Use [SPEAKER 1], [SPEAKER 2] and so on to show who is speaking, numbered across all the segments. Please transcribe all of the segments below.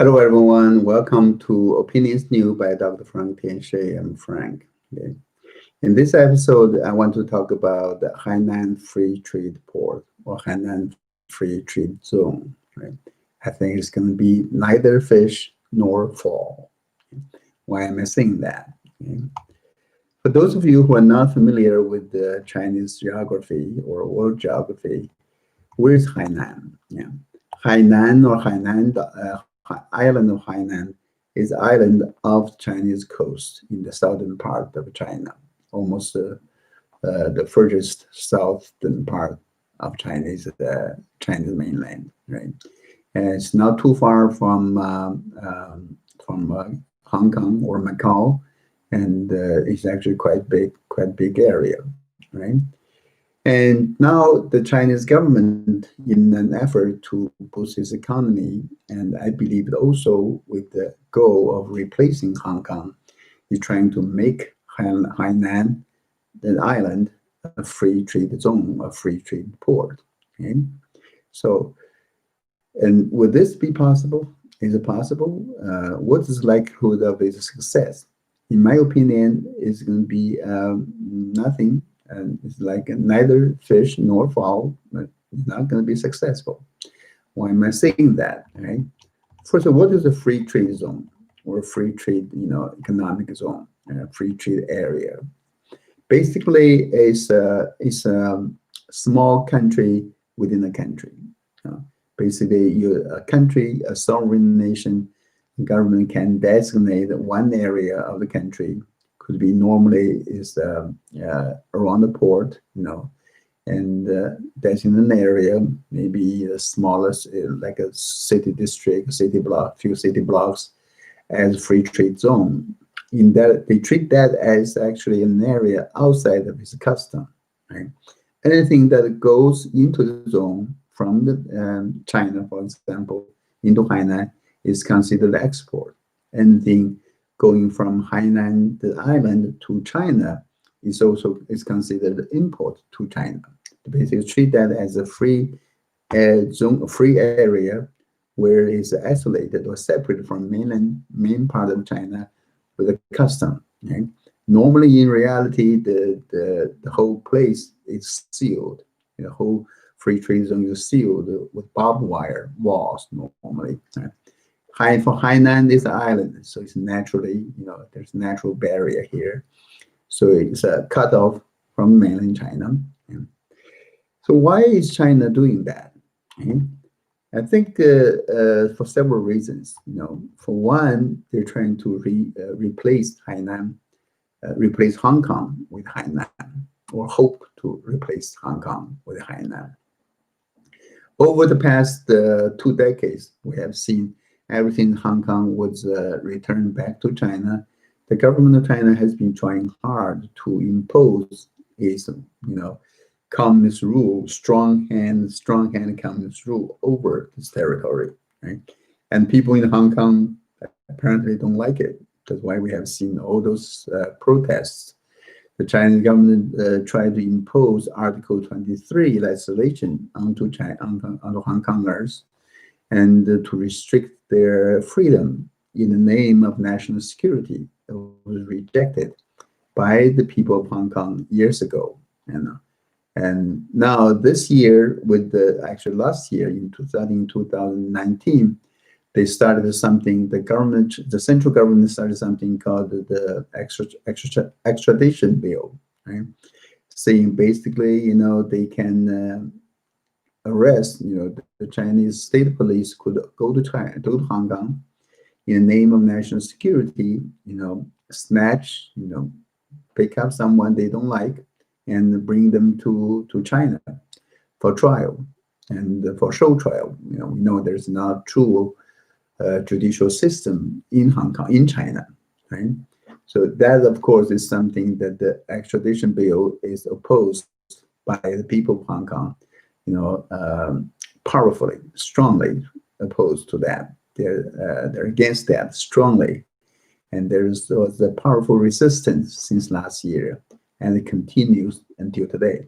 [SPEAKER 1] Hello, everyone. Welcome to Opinions New by Dr. Frank Tianshi. I'm Frank. Okay. In this episode, I want to talk about the Hainan Free Trade Port or Hainan Free Trade Zone. Right? I think it's going to be neither fish nor fall. Why am I saying that? Okay. For those of you who are not familiar with the Chinese geography or world geography, where's Hainan? Yeah. Hainan or Hainan, island of Hainan is island of Chinese coast in the southern part of China, almost the furthest southern part of Chinese mainland, right? And it's not too far from Hong Kong or Macau, and it's actually quite big area, right? And now the Chinese government, in an effort to boost its economy, and I believe also with the goal of replacing Hong Kong, is trying to make Hainan, the island, a free trade zone, a free trade port. Okay? So, and would this be possible? Is it possible? What is the likelihood of its success? In my opinion, it's going to be nothing. And it's like neither fish nor fowl, but it's not going to be successful. Why am I saying that? Right? First of all, what is a free trade zone or a free trade, economic zone, free trade area? Basically, it's a small country within a country. Basically, a country, a sovereign nation, government can designate one area of the country. Could be normally is around the port, and that's in an area, maybe the smallest, like a city district, city block, few city blocks, as free trade zone. In that, they treat that as actually an area outside of its custom. Right? Anything that goes into the zone from the China, for example, into Hainan is considered export. Anything going from Hainan, the island, to China is considered import to China. Basically, treat that as a free zone, a free area where it's isolated or separated from main part of China with a custom. Okay? Normally, in reality, the whole place is sealed. The whole free trade zone is sealed with barbed wire walls normally. Right? For Hainan is an island, so it's naturally, there's natural barrier here. So it's cut off from mainland China. Yeah. So why is China doing that? Okay. I think for several reasons. For one, they're trying to replace Hainan, replace Hong Kong with Hainan, or hope to replace Hong Kong with Hainan. Over the past 2 decades, we have seen everything in Hong Kong was returned back to China. The government of China has been trying hard to impose its, communist rule, strong hand communist rule over this territory, right? And people in Hong Kong apparently don't like it. That's why we have seen all those protests. The Chinese government tried to impose Article 23 legislation onto Hong Kongers, and to restrict their freedom in the name of national security. It was rejected by the people of Hong Kong years ago. And now this year, actually last year in 2019, they started something, the central government started something called the extradition bill, right? Saying basically, they can arrest, the Chinese state police could go to Hong Kong in the name of national security, snatch, pick up someone they don't like and bring them to China for trial and for show trial. We know there's not true judicial system in Hong Kong, in China, right? So that, of course, is something that the extradition bill is opposed by the people of Hong Kong, powerfully, strongly opposed to that. They're against that strongly, and there was a powerful resistance since last year, and it continues until today.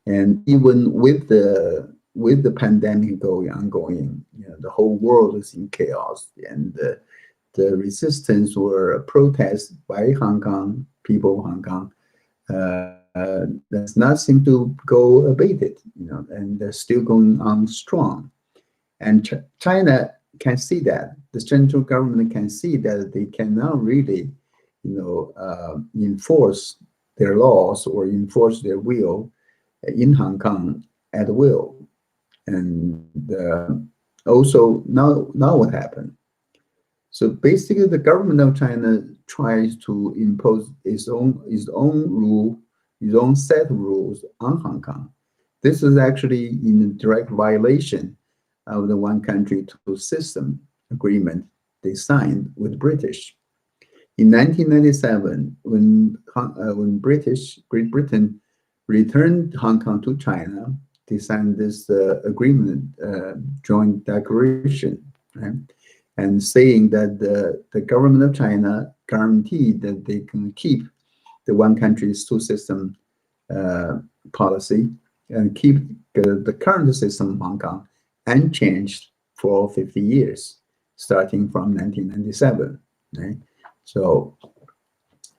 [SPEAKER 1] And even with the with the pandemic ongoing, the whole world is in chaos, and the resistance or protest by Hong Kong people of Hong Kong does not seem to go abated, and they're still going on strong. And China can see that. The central government can see that they cannot really, enforce their laws or enforce their will in Hong Kong at will. And also now what happened? So basically, the government of China tries to impose its own set of rules on Hong Kong. This is actually in direct violation of the one country, two system agreement they signed with British. In 1997, when Great Britain returned Hong Kong to China, they signed this agreement, joint declaration, right? And saying that the government of China guaranteed that they can keep the one country, two system policy and keep the current system of Hong Kong unchanged for 50 years, starting from 1997. Right? So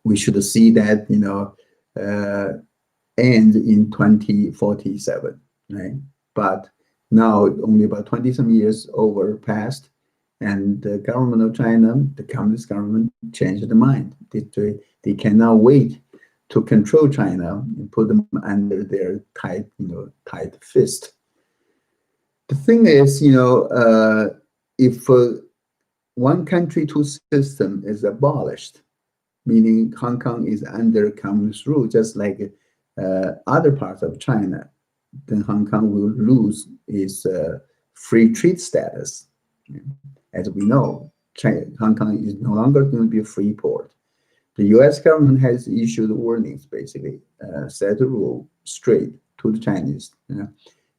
[SPEAKER 1] we should see that end in 2047. Right? But now only about 20 some years over past, and the government of China, the communist government, changed their mind. They cannot wait to control China and put them under their tight fist. The thing is, if one country, two system is abolished, meaning Hong Kong is under communist rule, just like other parts of China, then Hong Kong will lose its free trade status. As we know, Hong Kong is no longer going to be a free port. The U.S. government has issued warnings, basically, set the rule straight to the Chinese.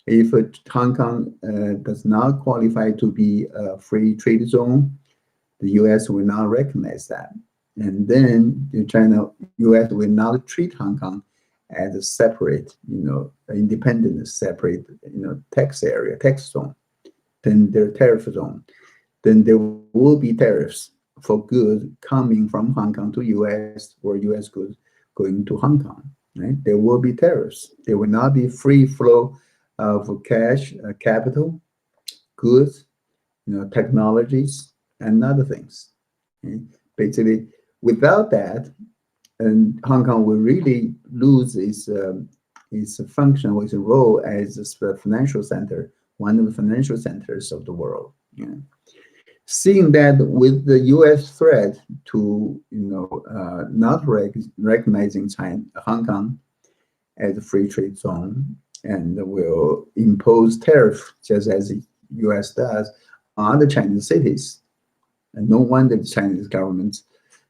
[SPEAKER 1] If Hong Kong does not qualify to be a free trade zone, the U.S. will not recognize that. And then the U.S. will not treat Hong Kong as a separate, independent, separate, tax area, tax zone. Then their tariff zone. Then there will be tariffs for goods coming from Hong Kong to U.S. or U.S. goods going to Hong Kong. Right? There will be tariffs. There will not be free flow of cash, capital, goods, technologies, and other things. Okay? Basically, without that, and Hong Kong will really lose its function or its role as a financial center, one of the financial centers of the world. Seeing that with the U.S. threat to not recognizing Hong Kong as a free trade zone and will impose tariff just as the U.S. does on other Chinese cities, and no wonder the Chinese government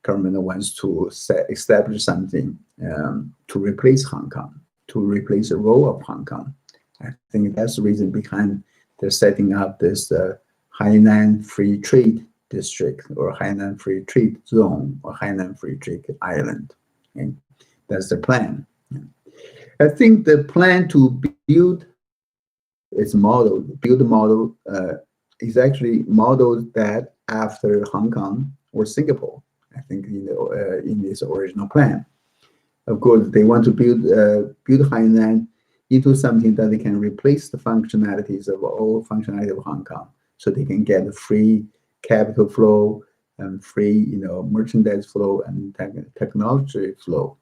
[SPEAKER 1] wants to establish something to replace Hong Kong, to replace the role of Hong Kong. I think that's the reason behind they're setting up this Hainan Free Trade District or Hainan Free Trade Zone or Hainan Free Trade Island. Okay? That's the plan. I think the plan to build its model, is actually modeled that after Hong Kong or Singapore. I think in this original plan. Of course, they want to build Hainan into something that they can replace the functionalities of functionality of Hong Kong. So they can get a free capital flow and free, merchandise flow and technology flow.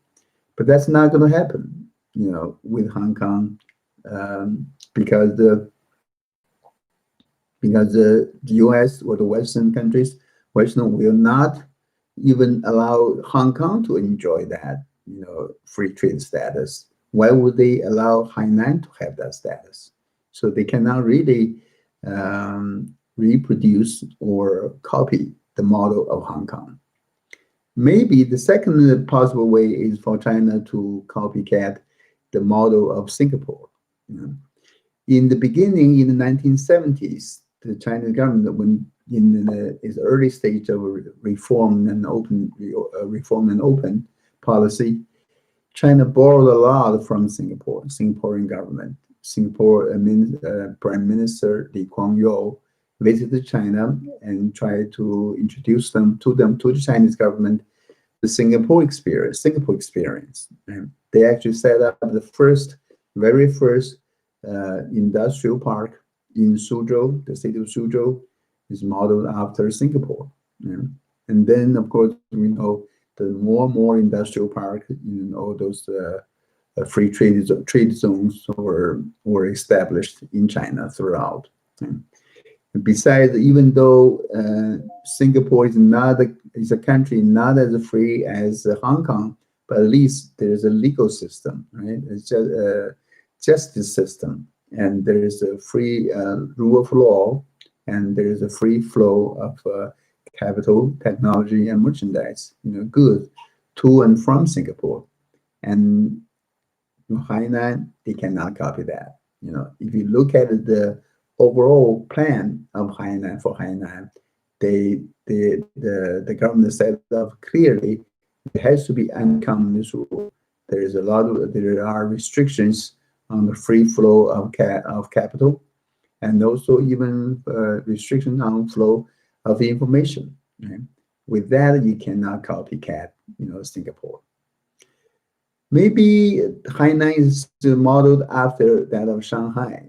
[SPEAKER 1] But that's not going to happen, with Hong Kong, because the U.S. or the Western countries, will not even allow Hong Kong to enjoy that, free trade status. Why would they allow Hainan to have that status? So they cannot really reproduce or copy the model of Hong Kong. Maybe the second possible way is for China to copycat the model of Singapore. In the beginning, in the 1970s, the Chinese government, when in its early stage of reform and open policy, China borrowed a lot from Singaporean government. Singapore Prime Minister Lee Kuan Yew visited China and tried to introduce to the Chinese government the Singapore experience. And they actually set up the very first industrial park in Suzhou. The city of Suzhou is modeled after Singapore. Yeah. And then, of course, we know the more and more industrial park in all those free trade zones were established in China throughout. And besides, even though Singapore is a country not as free as Hong Kong, but at least there's a legal system, right? It's just a justice system, and there is a free rule of law, and there is a free flow of capital, technology, and merchandise, goods to and from Singapore. And Hainan, they cannot copy that. If you look at the overall plan of Hainan for Hainan, the government said up clearly it has to be uncommunist rule. There are restrictions on the free flow of capital, and also even restrictions on flow of information. Right? With that, you cannot copycat, Singapore. Maybe Hainan is modeled after that of Shanghai.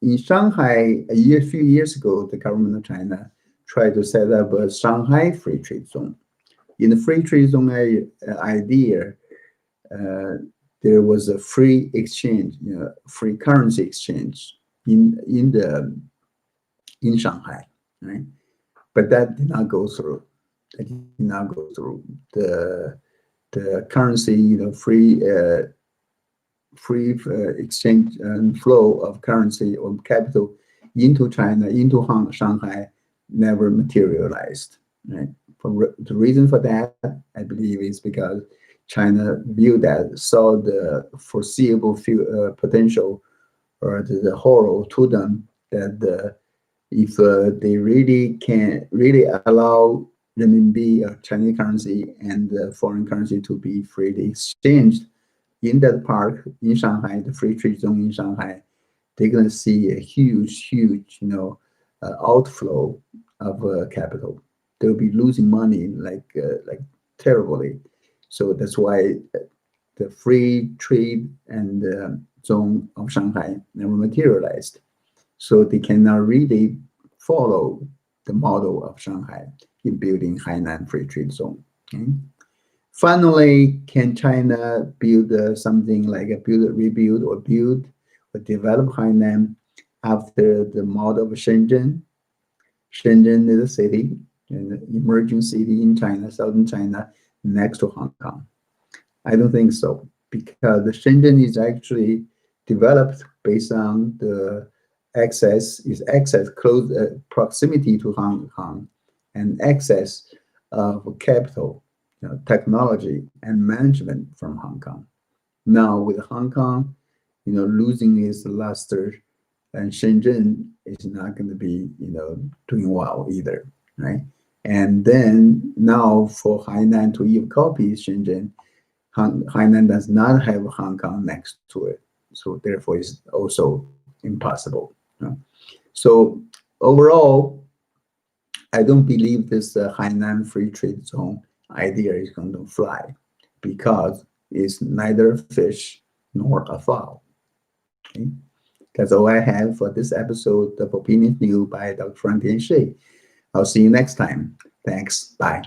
[SPEAKER 1] In Shanghai, few years ago, the government of China tried to set up a Shanghai free trade zone. In the free trade zone idea, there was a free exchange, free currency exchange in Shanghai, right? But that did not go through. That did not go through. The currency, free exchange and flow of currency or capital into China, into Shanghai, never materialized. Right? The reason for that, I believe, is because China saw the foreseeable potential or the horror to them that if they really allow renminbi, Chinese currency, and foreign currency to be freely exchanged in that park in Shanghai, the free trade zone in Shanghai, they're going to see a huge, outflow of capital. They'll be losing money like terribly. So that's why the free trade and zone of Shanghai never materialized. So they cannot really follow the model of Shanghai in building Hainan free trade zone. Okay? Finally, can China build something like rebuild or develop Hainan after the model of Shenzhen? Shenzhen is a city, an emerging city in China, southern China, next to Hong Kong. I don't think so, because the Shenzhen is actually developed based on the close proximity to Hong Kong and access of capital, technology and management from Hong Kong. Now with Hong Kong, losing its luster, and Shenzhen is not going to be, doing well either, right? And then now for Hainan to even copy Shenzhen, Hainan does not have Hong Kong next to it, so therefore it's also impossible. So overall, I don't believe this Hainan free trade zone idea is going to fly, because it's neither a fish nor a fowl. Okay? That's all I have for this episode of Opinion New by Dr. Frank Tian Shi. I'll see you next time. Thanks. Bye.